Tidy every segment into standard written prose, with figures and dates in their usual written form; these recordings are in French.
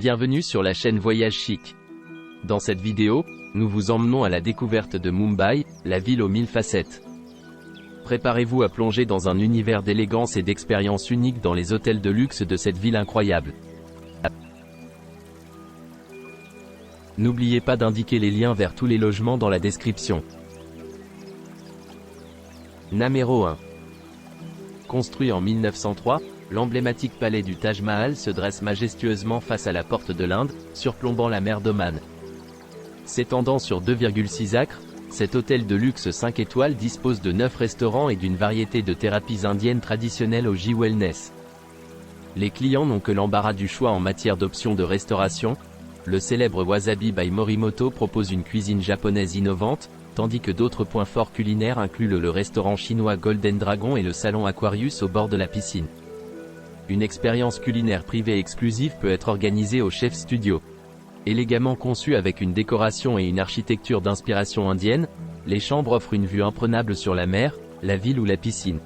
Bienvenue sur la chaîne Voyage Chic. Dans cette vidéo, nous vous emmenons à la découverte de Mumbai, la ville aux 1000 facettes. Préparez-vous à plonger dans un univers d'élégance et d'expériences uniques dans les hôtels de luxe de cette ville incroyable. N'oubliez pas d'indiquer les liens vers tous les logements dans la description. Numéro 1. Construit en 1903, l'emblématique palais du Taj Mahal se dresse majestueusement face à la porte de l'Inde, surplombant la mer d'Oman. S'étendant sur 2,6 acres, cet hôtel de luxe 5 étoiles dispose de 9 restaurants et d'une variété de thérapies indiennes traditionnelles au J-Wellness. Les clients n'ont que l'embarras du choix en matière d'options de restauration. Le célèbre Wasabi by Morimoto propose une cuisine japonaise innovante, tandis que d'autres points forts culinaires incluent le restaurant chinois Golden Dragon et le salon Aquarius au bord de la piscine. Une expérience culinaire privée exclusive peut être organisée au Chef Studio. Élégamment conçue avec une décoration et une architecture d'inspiration indienne, les chambres offrent une vue imprenable sur la mer, la ville ou la piscine.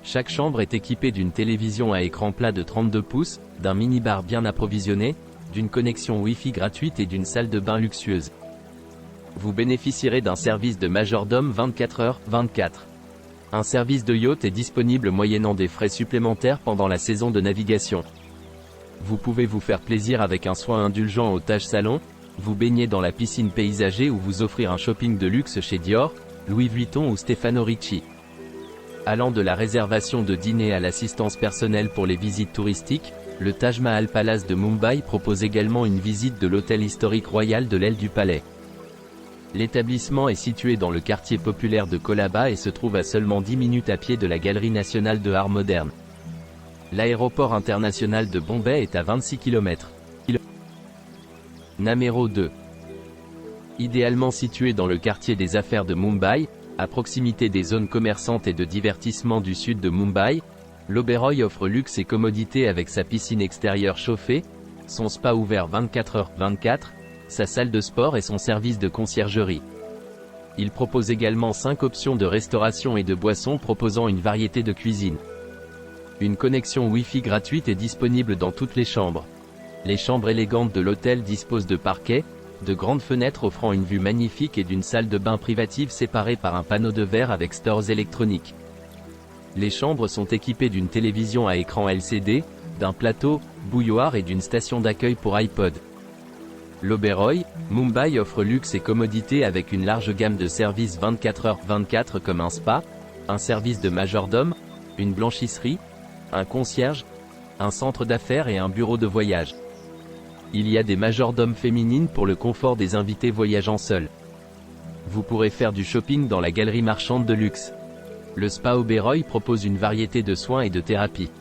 Chaque chambre est équipée d'une télévision à écran plat de 32 pouces, d'un mini-bar bien approvisionné, d'une connexion Wi-Fi gratuite et d'une salle de bain luxueuse. Vous bénéficierez d'un service de majordome 24h/24. Un service de yacht est disponible moyennant des frais supplémentaires pendant la saison de navigation. Vous pouvez vous faire plaisir avec un soin indulgent au Taj Salon, vous baigner dans la piscine paysagée ou vous offrir un shopping de luxe chez Dior, Louis Vuitton ou Stefano Ricci. Allant de la réservation de dîner à l'assistance personnelle pour les visites touristiques, le Taj Mahal Palace de Mumbai propose également une visite de l'hôtel historique royal de l'aile du palais. L'établissement est situé dans le quartier populaire de Colaba et se trouve à seulement 10 minutes à pied de la Galerie nationale de art moderne. L'aéroport international de Bombay est à 26 km. Numéro 2. Idéalement situé dans le quartier des affaires de Mumbai, à proximité des zones commerçantes et de divertissement du sud de Mumbai, l'Oberoi offre luxe et commodité avec sa piscine extérieure chauffée, son spa ouvert 24h/24, sa salle de sport et son service de conciergerie. Il propose également 5 options de restauration et de boissons proposant une variété de cuisine. Une connexion Wi-Fi gratuite est disponible dans toutes les chambres. Les chambres élégantes de l'hôtel disposent de parquets, de grandes fenêtres offrant une vue magnifique et d'une salle de bain privative séparée par un panneau de verre avec stores électroniques. Les chambres sont équipées d'une télévision à écran LCD, d'un plateau, bouilloire et d'une station d'accueil pour iPod. L'Oberoi, Mumbai offre luxe et commodité avec une large gamme de services 24h/24 comme un spa, un service de majordome, une blanchisserie, un concierge, un centre d'affaires et un bureau de voyage. Il y a des majordomes féminines pour le confort des invités voyageant seuls. Vous pourrez faire du shopping dans la galerie marchande de luxe. Le spa Oberoi propose une variété de soins et de thérapies.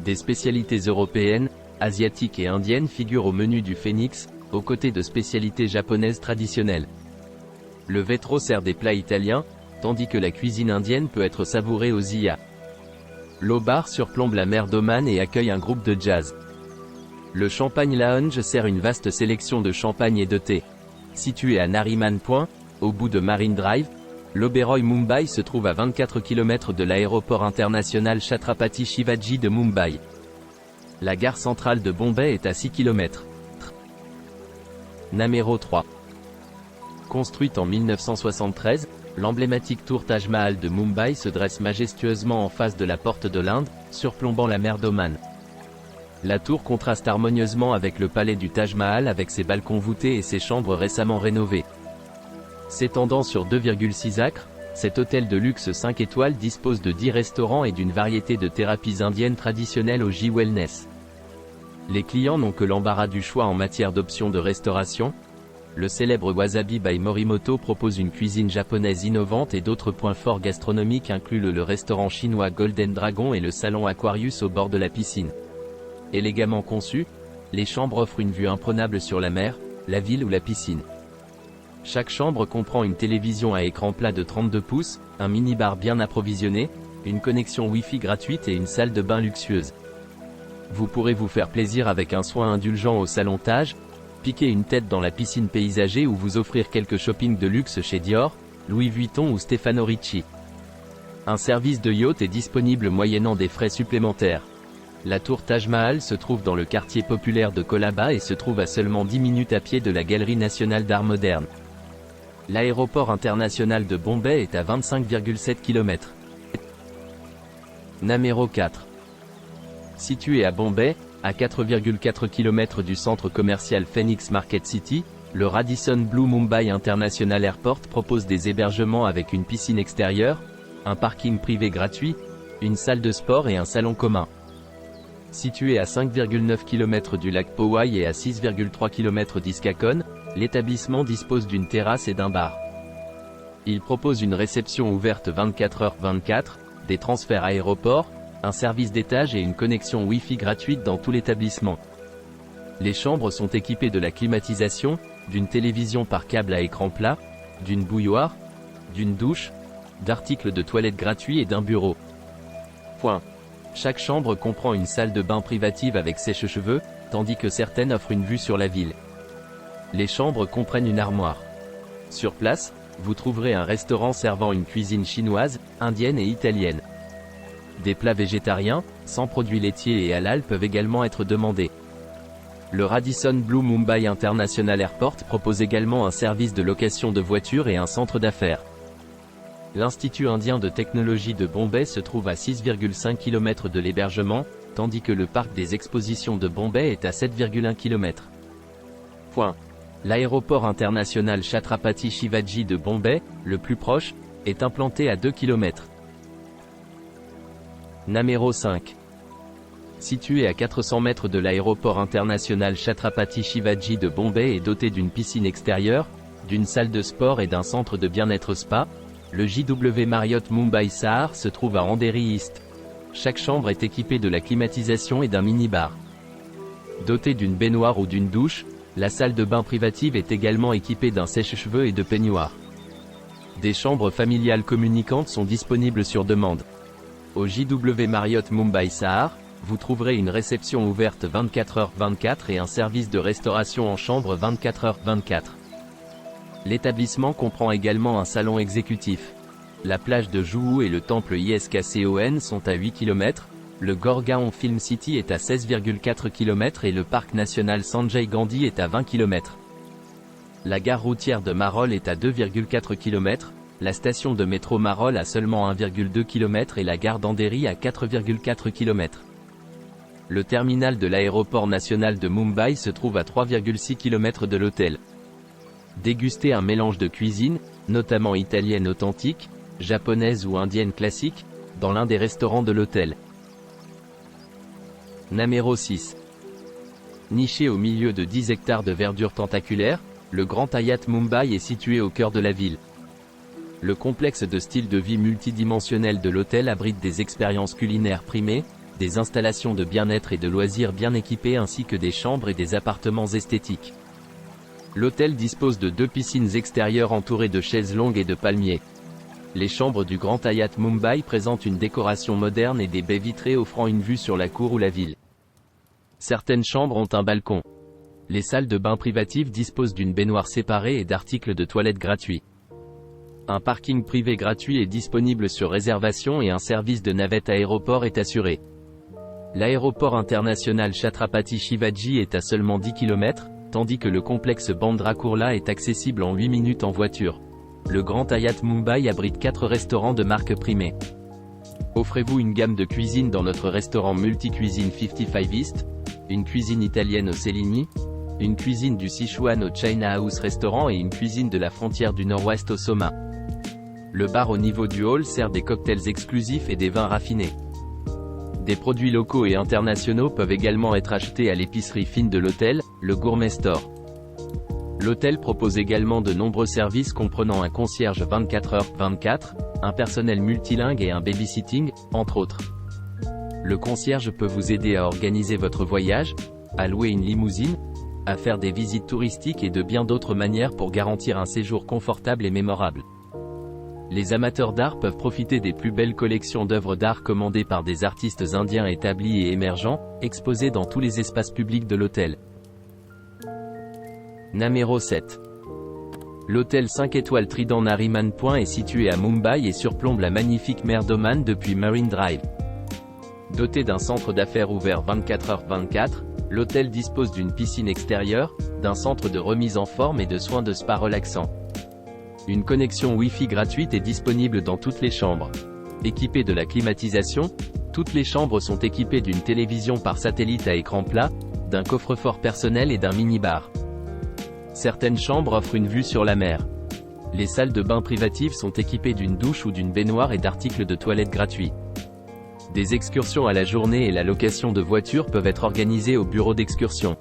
Des spécialités européennes, asiatiques et indiennes figurent au menu du Phoenix, aux côtés de spécialités japonaises traditionnelles. Le Vetro sert des plats italiens, tandis que la cuisine indienne peut être savourée aux Zia. L'eau bar surplombe la mer d'Oman et accueille un groupe de jazz. Le Champagne Lounge sert une vaste sélection de champagne et de thé. Situé à Nariman Point, au bout de Marine Drive, l'Oberoi Mumbai se trouve à 24 km de l'aéroport international Chhatrapati Shivaji de Mumbai. La gare centrale de Bombay est à 6 km. Numéro 3. Construite en 1973, l'emblématique tour Taj Mahal de Mumbai se dresse majestueusement en face de la porte de l'Inde, surplombant la mer d'Oman. La tour contraste harmonieusement avec le palais du Taj Mahal avec ses balcons voûtés et ses chambres récemment rénovées. S'étendant sur 2,6 acres, cet hôtel de luxe 5 étoiles dispose de 10 restaurants et d'une variété de thérapies indiennes traditionnelles au J-Wellness. Les clients n'ont que l'embarras du choix en matière d'options de restauration. Le célèbre Wasabi by Morimoto propose une cuisine japonaise innovante et d'autres points forts gastronomiques incluent le restaurant chinois Golden Dragon et le salon Aquarius au bord de la piscine. Élégamment conçus, les chambres offrent une vue imprenable sur la mer, la ville ou la piscine. Chaque chambre comprend une télévision à écran plat de 32 pouces, un mini-bar bien approvisionné, une connexion Wi-Fi gratuite et une salle de bain luxueuse. Vous pourrez vous faire plaisir avec un soin indulgent au salon Taj, piquer une tête dans la piscine paysagée ou vous offrir quelques shoppings de luxe chez Dior, Louis Vuitton ou Stefano Ricci. Un service de yacht est disponible moyennant des frais supplémentaires. La tour Taj Mahal se trouve dans le quartier populaire de Colaba et se trouve à seulement 10 minutes à pied de la Galerie nationale d'art moderne. L'aéroport international de Bombay est à 25,7 km. Numéro 4. Situé à Bombay, à 4,4 km du centre commercial Phoenix Market City, le Radisson Blu Mumbai International Airport propose des hébergements avec une piscine extérieure, un parking privé gratuit, une salle de sport et un salon commun. Situé à 5,9 km du lac Powai et à 6,3 km d'Iskakon, l'établissement dispose d'une terrasse et d'un bar. Il propose une réception ouverte 24h/24, des transferts aéroports, un service d'étage et une connexion Wi-Fi gratuite dans tout l'établissement. Les chambres sont équipées de la climatisation, d'une télévision par câble à écran plat, d'une bouilloire, d'une douche, d'articles de toilette gratuits et d'un bureau. Chaque chambre comprend une salle de bain privative avec sèche-cheveux, tandis que certaines offrent une vue sur la ville. Les chambres comprennent une armoire. Sur place, vous trouverez un restaurant servant une cuisine chinoise, indienne et italienne. Des plats végétariens, sans produits laitiers et halal peuvent également être demandés. Le Radisson Blu Mumbai International Airport propose également un service de location de voitures et un centre d'affaires. L'Institut indien de technologie de Bombay se trouve à 6,5 km de l'hébergement, tandis que le parc des expositions de Bombay est à 7,1 km. L'aéroport international Chhatrapati Shivaji de Bombay, le plus proche, est implanté à 2 km. Numéro 5. Situé à 400 mètres de l'aéroport international Chhatrapati Shivaji de Bombay et doté d'une piscine extérieure, d'une salle de sport et d'un centre de bien-être spa, le JW Marriott Mumbai Sahar se trouve à Andheri East. Chaque chambre est équipée de la climatisation et d'un mini-bar. Dotée d'une baignoire ou d'une douche, la salle de bain privative est également équipée d'un sèche-cheveux et de peignoir. Des chambres familiales communicantes sont disponibles sur demande. Au JW Marriott Mumbai Sahar, vous trouverez une réception ouverte 24h/24 et un service de restauration en chambre 24h/24. L'établissement comprend également un salon exécutif. La plage de Juhu et le temple ISKCON sont à 8 km, le Gorgaon Film City est à 16,4 km et le parc national Sanjay Gandhi est à 20 km. La gare routière de Marol est à 2,4 km, la station de métro Marol à seulement 1,2 km et la gare d'Andheri à 4,4 km. Le terminal de l'aéroport national de Mumbai se trouve à 3,6 km de l'hôtel. Dégustez un mélange de cuisine, notamment italienne authentique, japonaise ou indienne classique, dans l'un des restaurants de l'hôtel. Numéro 6. Niché au milieu de 10 hectares de verdure tentaculaire, le Grand Hyatt Mumbai est situé au cœur de la ville. Le complexe de style de vie multidimensionnel de l'hôtel abrite des expériences culinaires primées, des installations de bien-être et de loisirs bien équipées ainsi que des chambres et des appartements esthétiques. L'hôtel dispose de 2 piscines extérieures entourées de chaises longues et de palmiers. Les chambres du Grand Hyatt Mumbai présentent une décoration moderne et des baies vitrées offrant une vue sur la cour ou la ville. Certaines chambres ont un balcon. Les salles de bain privatives disposent d'une baignoire séparée et d'articles de toilette gratuits. Un parking privé gratuit est disponible sur réservation et un service de navette aéroport est assuré. L'aéroport international Chhatrapati Shivaji est à seulement 10 km, tandis que le complexe Bandra Kurla est accessible en 8 minutes en voiture. Le Grand Hyatt Mumbai abrite 4 restaurants de marque primée. Offrez-vous une gamme de cuisine dans notre restaurant multi-cuisine 55 East, une cuisine italienne au Cellini, une cuisine du Sichuan au China House Restaurant et une cuisine de la frontière du Nord-Ouest au Soma. Le bar au niveau du hall sert des cocktails exclusifs et des vins raffinés. Des produits locaux et internationaux peuvent également être achetés à l'épicerie fine de l'hôtel, le Gourmet Store. L'hôtel propose également de nombreux services comprenant un concierge 24h/24, un personnel multilingue et un babysitting, entre autres. Le concierge peut vous aider à organiser votre voyage, à louer une limousine, à faire des visites touristiques et de bien d'autres manières pour garantir un séjour confortable et mémorable. Les amateurs d'art peuvent profiter des plus belles collections d'œuvres d'art commandées par des artistes indiens établis et émergents, exposées dans tous les espaces publics de l'hôtel. Numéro 7. L'hôtel 5 étoiles Trident Nariman Point est situé à Mumbai et surplombe la magnifique mer d'Oman depuis Marine Drive. Doté d'un centre d'affaires ouvert 24h/24, l'hôtel dispose d'une piscine extérieure, d'un centre de remise en forme et de soins de spa relaxants. Une connexion Wi-Fi gratuite est disponible dans toutes les chambres. Équipées de la climatisation, toutes les chambres sont équipées d'une télévision par satellite à écran plat, d'un coffre-fort personnel et d'un mini-bar. Certaines chambres offrent une vue sur la mer. Les salles de bain privatives sont équipées d'une douche ou d'une baignoire et d'articles de toilette gratuits. Des excursions à la journée et la location de voitures peuvent être organisées au bureau d'excursion.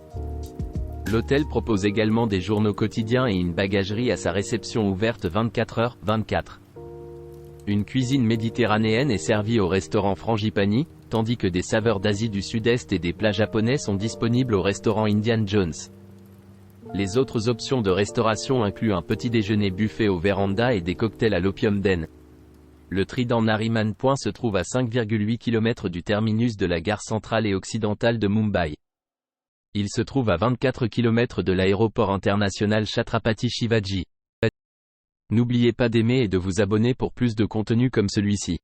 L'hôtel propose également des journaux quotidiens et une bagagerie à sa réception ouverte 24h/24. Une cuisine méditerranéenne est servie au restaurant Frangipani, tandis que des saveurs d'Asie du Sud-Est et des plats japonais sont disponibles au restaurant Indian Jones. Les autres options de restauration incluent un petit déjeuner buffet au véranda et des cocktails à l'Opium Den. Le Trident Nariman Point se trouve à 5,8 km du terminus de la gare centrale et occidentale de Mumbai. Il se trouve à 24 km de l'aéroport international Chhatrapati Shivaji. N'oubliez pas d'aimer et de vous abonner pour plus de contenu comme celui-ci.